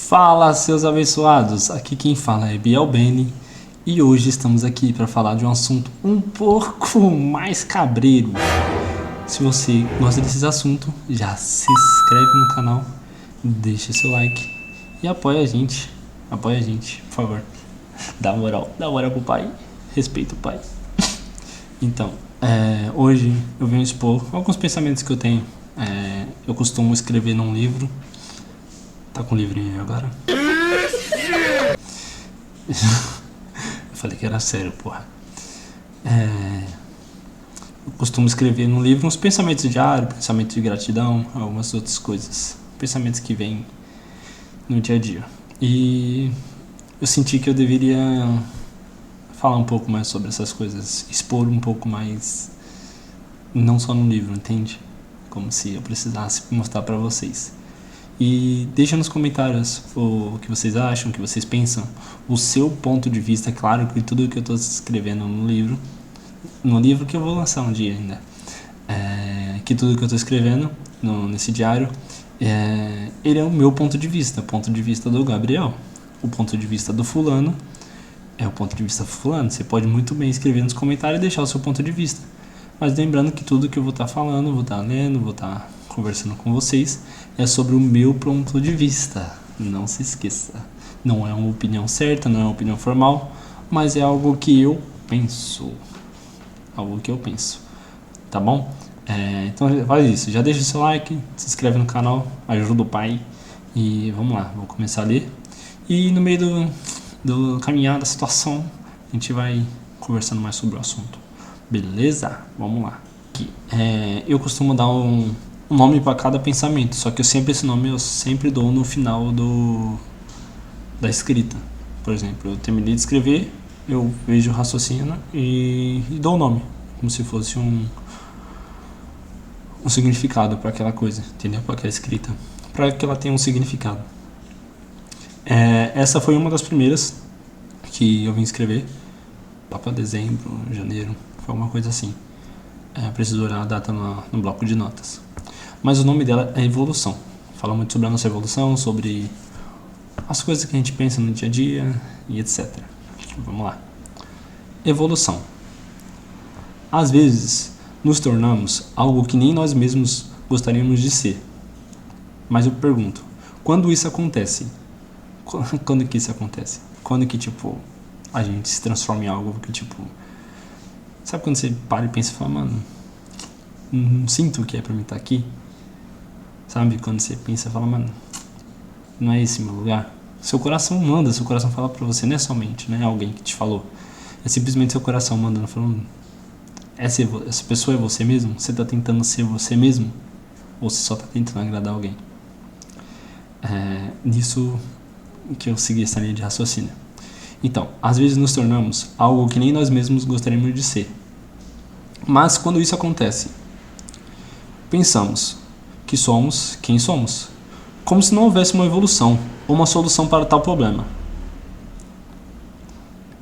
Fala, seus abençoados! Aqui quem fala é Biel Beni e hoje estamos aqui para falar de um assunto um pouco mais cabreiro. Se você gosta desses assuntos, já se inscreve no canal, deixa seu like e apoia a gente. Apoia a gente, por favor. Dá moral pro pai, respeita o pai. Então, hoje eu venho expor alguns pensamentos que eu tenho. Eu costumo escrever num livro. Tá com o livrinho aí agora? Eu falei que era sério, porra. Eu costumo escrever no livro uns pensamentos diários, pensamentos de gratidão, algumas outras coisas. Pensamentos que vêm no dia a dia. E eu senti que eu deveria falar um pouco mais sobre essas coisas, expor um pouco mais, não só no livro, entende? Como se eu precisasse mostrar pra vocês. E deixa nos comentários o que vocês acham, o que vocês pensam, o seu ponto de vista. Claro que tudo que eu estou escrevendo no livro que eu vou lançar um dia ainda, que tudo que eu estou escrevendo nesse diário, ele é o meu ponto de vista, o ponto de vista do Gabriel. O ponto de vista do fulano é o ponto de vista do fulano. Você pode muito bem escrever nos comentários e deixar o seu ponto de vista. Mas lembrando que tudo que eu vou estar falando, vou estar lendo, vou estar conversando com vocês, é sobre o meu ponto de vista. Não se esqueça. Não é uma opinião certa, não é uma opinião formal, mas é algo que eu penso. Algo que eu penso. Tá bom? Então faz isso. Já deixa o seu like, se inscreve no canal, ajuda o pai. E vamos lá, vou começar a ler. E no meio do caminhar da situação, a gente vai conversando mais sobre o assunto. Beleza? Vamos lá. Aqui. Eu costumo dar um nome para cada pensamento, só que esse nome eu sempre dou no final da escrita. Por exemplo, eu terminei de escrever, eu vejo o raciocínio e dou o nome, como se fosse um significado para aquela coisa, entendeu? Para aquela escrita, para que ela tenha um significado. Essa foi uma das primeiras que eu vim escrever, lá para dezembro, janeiro, foi alguma coisa assim. Preciso olhar a data no bloco de notas. Mas o nome dela é Evolução. Fala muito sobre a nossa evolução, sobre as coisas que a gente pensa no dia a dia e etc. Vamos lá. Evolução. Às vezes, nos tornamos algo que nem nós mesmos gostaríamos de ser. Mas eu pergunto, quando isso acontece? Quando que isso acontece? Quando que, a gente se transforma em algo que, sabe quando você para e pensa e fala, mano, não sinto o que é pra mim estar aqui? Sabe, quando você pensa e fala, mano, não é esse meu lugar? Seu coração manda, seu coração fala pra você, não é somente, não é alguém que te falou. É simplesmente seu coração mandando, falando, essa pessoa é você mesmo? Você tá tentando ser você mesmo? Ou você só tá tentando agradar alguém? Nisso que eu segui essa linha de raciocínio. Então, às vezes nos tornamos algo que nem nós mesmos gostaríamos de ser. Mas quando isso acontece, pensamos que somos quem somos, como se não houvesse uma evolução ou uma solução para tal problema.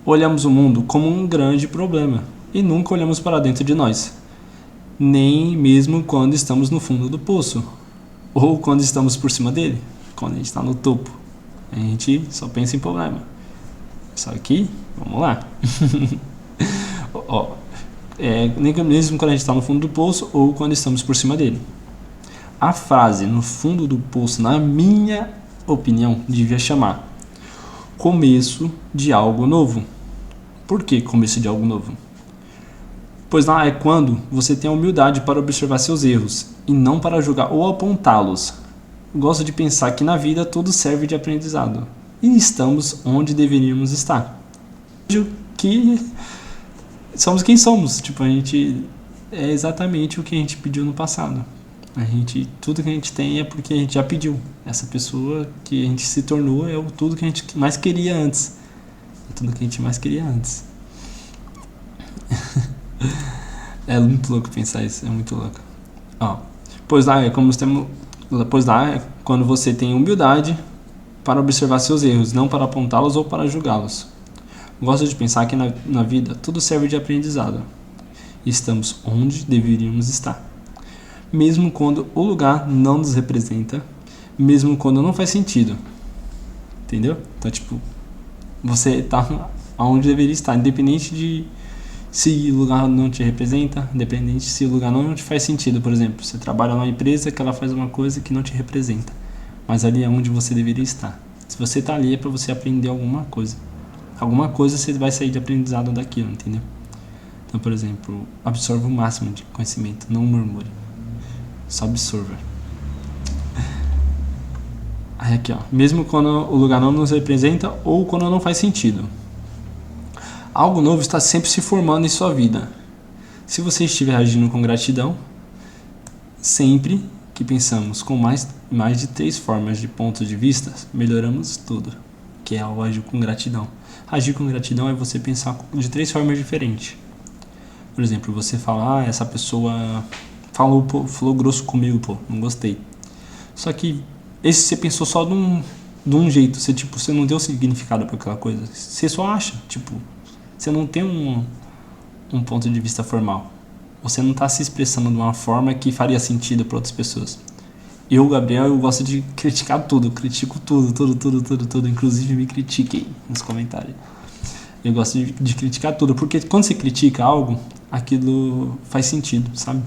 Olhamos o mundo como um grande problema e nunca olhamos para dentro de nós, nem mesmo quando estamos no fundo do poço ou quando estamos por cima dele, quando a gente está no topo. A gente só pensa em problema. Só que, vamos lá. Nem mesmo quando a gente está no fundo do poço ou quando estamos por cima dele. A frase no fundo do poço, na minha opinião, devia chamar começo de algo novo. Por que começo de algo novo? Pois lá é quando você tem a humildade para observar seus erros e não para julgar ou apontá-los. Gosto de pensar que na vida tudo serve de aprendizado e estamos onde deveríamos estar. Que somos quem somos, a gente é exatamente o que a gente pediu no passado. Tudo que a gente tem é porque a gente já pediu. Essa pessoa que a gente se tornou é tudo que a gente mais queria antes. É tudo que a gente mais queria antes. É muito louco pensar isso, é muito louco. Pois lá é quando você tem humildade para observar seus erros, não para apontá-los ou para julgá-los. Gosto de pensar que na vida tudo serve de aprendizado. Estamos onde deveríamos estar. Mesmo quando o lugar não nos representa, mesmo quando não faz sentido. entendeu? Então, tipo, você tá onde deveria estar, independente de se o lugar não te representa, independente se o lugar não te faz sentido. Por exemplo, você trabalha numa empresa que ela faz uma coisa que não te representa, mas ali é onde você deveria estar. Se você tá ali é para você aprender alguma coisa. Alguma coisa você vai sair de aprendizado daquilo, entendeu? Então, por exemplo, absorva o máximo de conhecimento, não murmure. Só absorva. Aí aqui, ó. Mesmo quando o lugar não nos representa ou quando não faz sentido. Algo novo está sempre se formando em sua vida. Se você estiver agindo com gratidão, sempre que pensamos com mais de 3 formas de ponto de vista, melhoramos tudo, que é o agir com gratidão. Agir com gratidão é você pensar de 3 formas diferentes. Por exemplo, você fala, essa pessoa falou grosso comigo, pô, não gostei. Só que esse você pensou só de um jeito, você não deu significado para aquela coisa. Você só acha, você não tem um ponto de vista formal. Você não está se expressando de uma forma que faria sentido para outras pessoas. Eu, Gabriel, eu gosto de criticar tudo. Eu critico tudo. Inclusive me critiquem nos comentários. Eu gosto de criticar tudo. Porque quando você critica algo, aquilo faz sentido, sabe?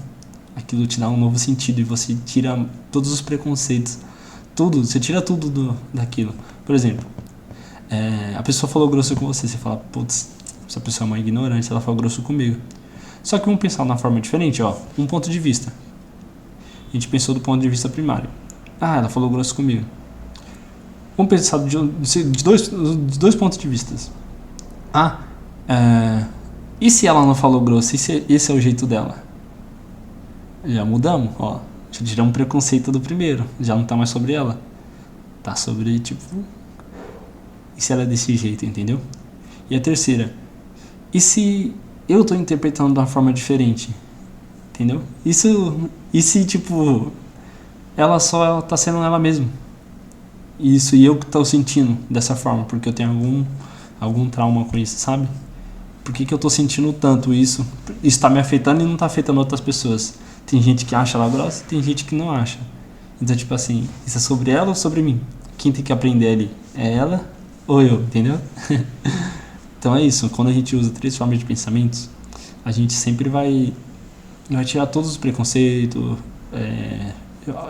Aquilo te dá um novo sentido e você tira todos os preconceitos. Você tira tudo daquilo. Por exemplo, a pessoa falou grosso com você. Você fala, putz, essa pessoa é uma ignorante, ela falou grosso comigo. Só que vamos pensar de uma forma diferente, ó. Um ponto de vista. A gente pensou do ponto de vista primário. Ela falou grosso comigo. Vamos pensar de dois pontos de vista. E se ela não falou grosso? E se esse é o jeito dela? Já mudamos, ó. Já tiramos um preconceito do primeiro. Já não tá mais sobre ela. Tá sobre, e se ela é desse jeito, entendeu? E a terceira. E se eu tô interpretando de uma forma diferente? Entendeu? E se, ela só tá sendo ela mesma? Isso, e eu que tô sentindo dessa forma, porque eu tenho algum trauma com isso, sabe? Por que eu tô sentindo tanto isso? Isso tá me afetando e não tá afetando outras pessoas. Tem gente que acha ela grossa, tem gente que não acha. Então, isso é sobre ela ou sobre mim? Quem tem que aprender ali? É ela ou eu, entendeu? Então é isso, quando a gente usa 3 formas de pensamentos, a gente sempre vai tirar todos os preconceitos,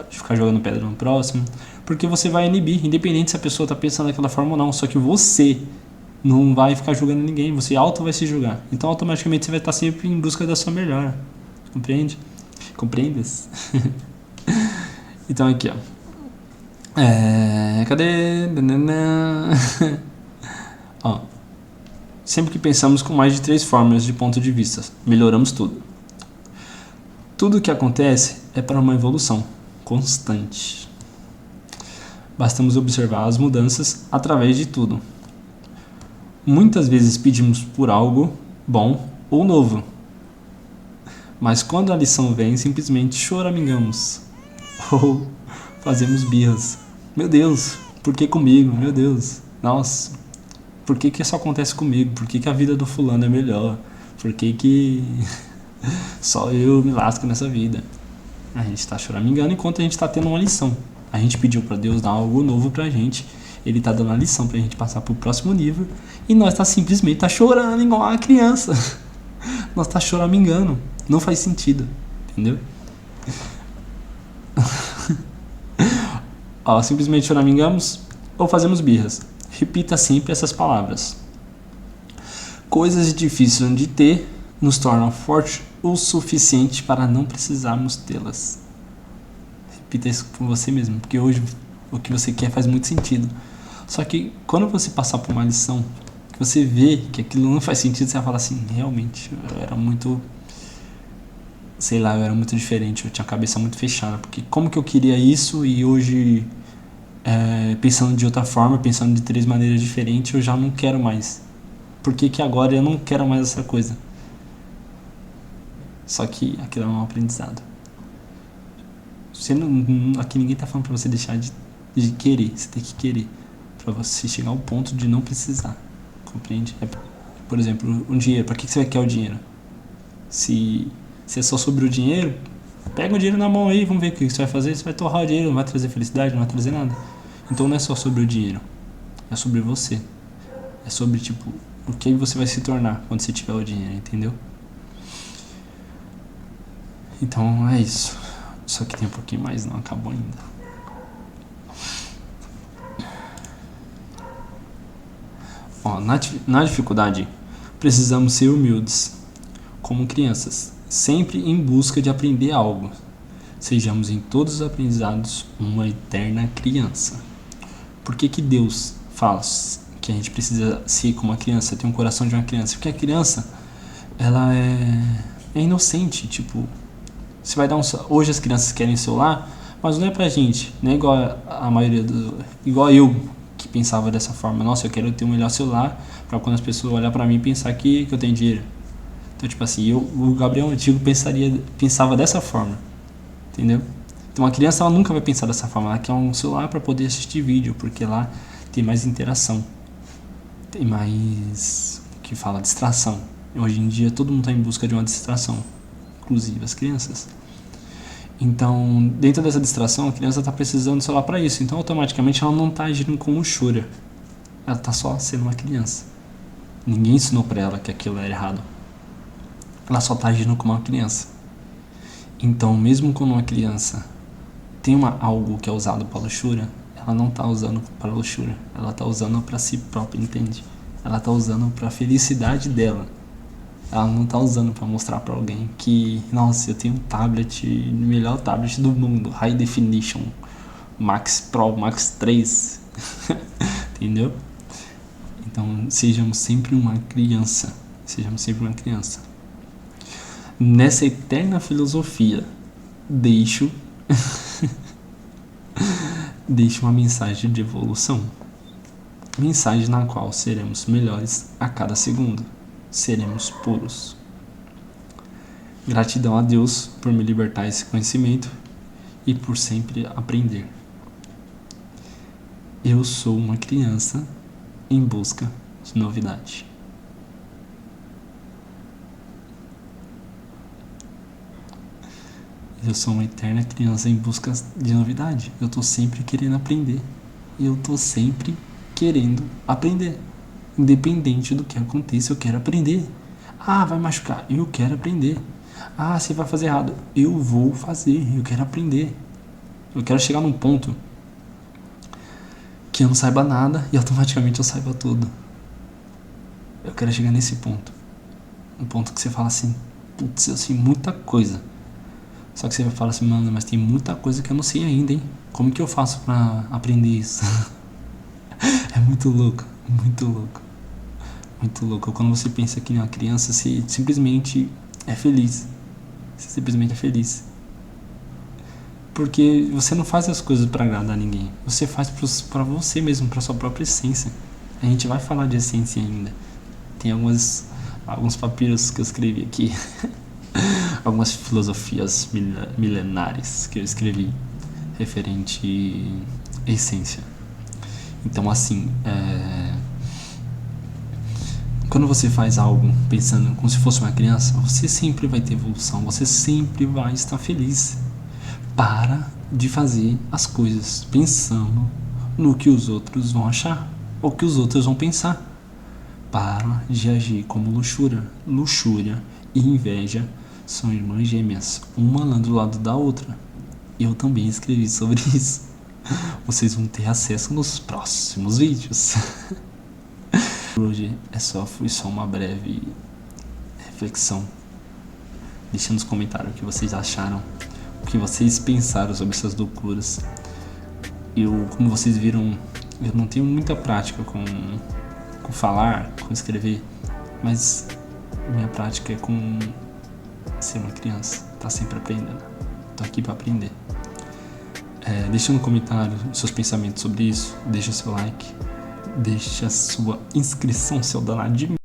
de ficar jogando pedra no próximo, porque você vai inibir, independente se a pessoa está pensando daquela forma ou não, só que você não vai ficar julgando ninguém, você vai se julgar, então automaticamente você vai estar sempre em busca da sua melhora, compreende? Compreendes? Então aqui, ó, cadê? Ó, sempre que pensamos com mais de 3 formas de ponto de vista, melhoramos tudo. Tudo o que acontece é para uma evolução constante. Bastamos observar as mudanças através de tudo. Muitas vezes pedimos por algo bom ou novo, mas quando a lição vem, simplesmente choramingamos ou fazemos birras. Meu Deus, por que comigo? Meu Deus, nossa, por que isso acontece comigo? Por que a vida do fulano é melhor? Por que só eu me lasco nessa vida? A gente está choramingando enquanto a gente está tendo uma lição. A gente pediu para Deus dar algo novo pra gente. Ele tá dando a lição pra gente passar pro próximo nível. E nós simplesmente chorando igual uma criança. Nós choramingando. Não faz sentido. Entendeu? Simplesmente choramingamos ou fazemos birras. Repita sempre essas palavras. Coisas difíceis de ter nos tornam fortes o suficiente para não precisarmos tê-las. Repita isso com você mesmo, porque hoje o que você quer faz muito sentido. Só que quando você passar por uma lição, que você vê que aquilo não faz sentido, você vai falar assim, realmente, eu era muito diferente, eu tinha a cabeça muito fechada, porque como que eu queria isso e hoje, pensando de outra forma, pensando de 3 maneiras diferentes, eu já não quero mais. Por que agora eu não quero mais essa coisa? Só que aquilo é um aprendizado. Aqui ninguém tá falando pra você deixar de querer, você tem que querer pra você chegar ao ponto de não precisar, compreende? Por exemplo, um dinheiro, pra que você quer o dinheiro? Se é só sobre o dinheiro, pega o dinheiro na mão aí, vamos ver o que você vai fazer. Você vai torrar o dinheiro, não vai trazer felicidade, não vai trazer nada. Então não é só sobre o dinheiro, É sobre você. É sobre, tipo, o que você vai se tornar quando você tiver o dinheiro, entendeu? Então é isso. Só que tem um pouquinho mais, não acabou ainda. Ó, na dificuldade, precisamos ser humildes, como crianças, sempre em busca de aprender algo. Sejamos em todos os aprendizados uma eterna criança. Por que Deus fala que a gente precisa ser como uma criança, ter um coração de uma criança? Porque a criança, ela é inocente, tipo, você vai dar hoje as crianças querem celular, mas não é pra gente, não é igual a maioria igual eu que pensava dessa forma. Nossa, eu quero ter um melhor celular pra quando as pessoas olhar pra mim e pensar que eu tenho dinheiro. Então, tipo assim, o Gabriel antigo pensava dessa forma, entendeu? Então a criança ela nunca vai pensar dessa forma, ela quer um celular para poder assistir vídeo, porque lá tem mais interação, tem mais, que fala, distração. Hoje em dia todo mundo está em busca de uma distração, inclusive as crianças. Então, dentro dessa distração, a criança está precisando do celular para isso, então automaticamente ela não está agindo como chura, ela está só sendo uma criança. Ninguém ensinou para ela que aquilo era errado, ela só está agindo como uma criança. Então, mesmo quando uma criança tem algo que é usado para luxúria, ela não está usando para luxúria, ela está usando para si própria, entende? Ela está usando para a felicidade dela. Ela não está usando para mostrar para alguém que, nossa, eu tenho um tablet, o melhor tablet do mundo, High Definition, Max Pro, Max 3, entendeu? Então, sejamos sempre uma criança, Nessa eterna filosofia, deixo uma mensagem de evolução. Mensagem na qual seremos melhores a cada segundo. Seremos puros. Gratidão a Deus por me libertar esse conhecimento e por sempre aprender. Eu sou uma criança em busca de novidade. Eu sou uma eterna criança em busca de novidade. Eu tô sempre querendo aprender. Eu tô sempre querendo aprender. Independente do que aconteça, eu quero aprender. Ah, vai machucar? Eu quero aprender. Ah, você vai fazer errado? Eu vou fazer. Eu quero aprender. Eu quero chegar num ponto que eu não saiba nada e automaticamente eu saiba tudo. Eu quero chegar nesse ponto. Um ponto que você fala assim, putz, eu sei muita coisa. Só que você fala assim, mano, mas tem muita coisa que eu não sei ainda, hein? Como que eu faço pra aprender isso? É muito louco, muito louco. Muito louco. Quando você pensa que uma criança, você simplesmente é feliz. Você simplesmente é feliz. Porque você não faz as coisas pra agradar ninguém. Você faz pra você mesmo, pra sua própria essência. A gente vai falar de essência ainda. Tem alguns papiros que eu escrevi aqui. Algumas filosofias milenares que eu escrevi referente à essência. Então, assim, quando você faz algo pensando como se fosse uma criança, você sempre vai ter evolução, você sempre vai estar feliz. Para de fazer as coisas pensando no que os outros vão achar ou que os outros vão pensar. Para de agir como luxúria. Luxúria e inveja são irmãs gêmeas, uma do lado da outra. Eu também escrevi sobre isso. Vocês vão ter acesso nos próximos vídeos. Hoje foi só uma breve reflexão. Deixe nos comentários o que vocês acharam, o que vocês pensaram sobre essas loucuras. Como vocês viram, eu não tenho muita prática com falar, com escrever, mas minha prática é com ser uma criança, tá sempre aprendendo. Tô aqui pra aprender. Deixa no comentário seus pensamentos sobre isso, deixa seu like, deixa sua inscrição, seu danadinho.